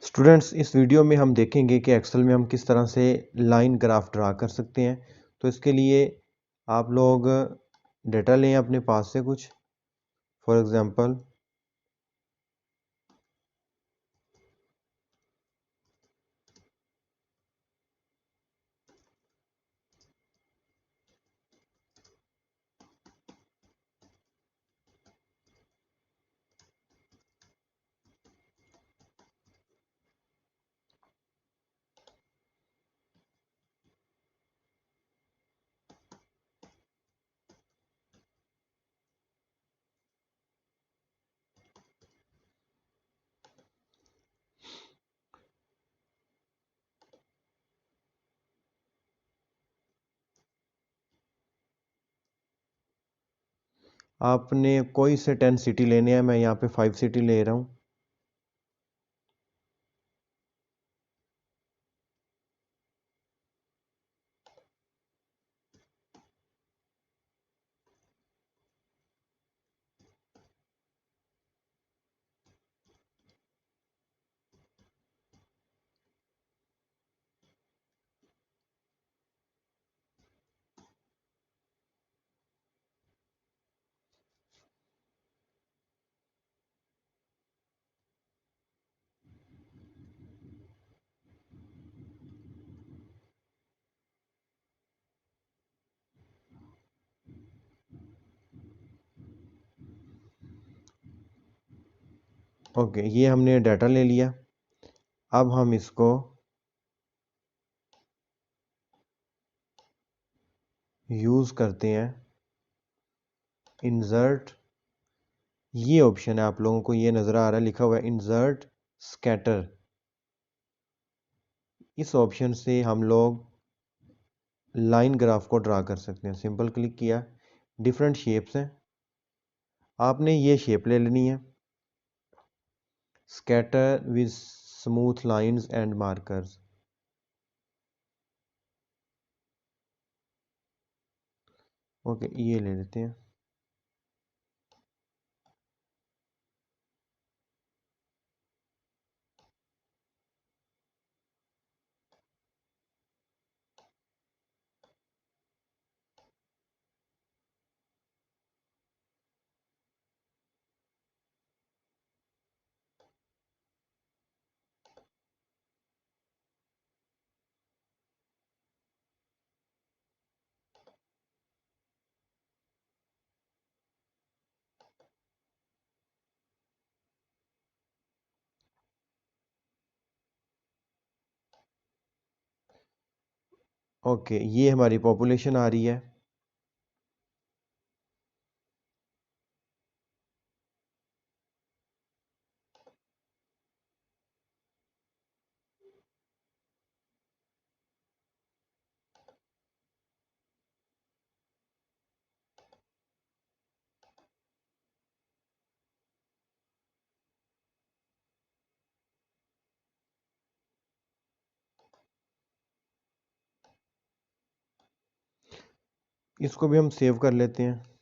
Students, इस video में हम देखेंगे कि एक्सेल में हम किस तरह से लाइन ग्राफ ड्रा कर सकते हैं। तो इसके लिए आप लोग डेटा लें अपने पास से कुछ। फॉर एग्जांपल आपने कोई से 10 सिटी लेने हैं। मैं यहाँ पे 5 सिटी ले रहा हूँ। ओके, ये हमने डाटा ले लिया। अब हम इसको यूज़ करते हैं इंसर्ट। ये ऑप्शन है, आप लोगों को ये नज़र आ रहा है, लिखा हुआ है इंसर्ट स्कैटर। इस ऑप्शन से हम लोग लाइन ग्राफ को ड्रा कर सकते हैं। सिंपल क्लिक किया, डिफरेंट शेप्स हैं, आपने ये शेप ले लेनी है, scatter with smooth lines and markers. Okay, ये ले लेते हैं। ओके, ये हमारी पॉपुलेशन आ रही है। इसको भी हम सेव कर लेते हैं।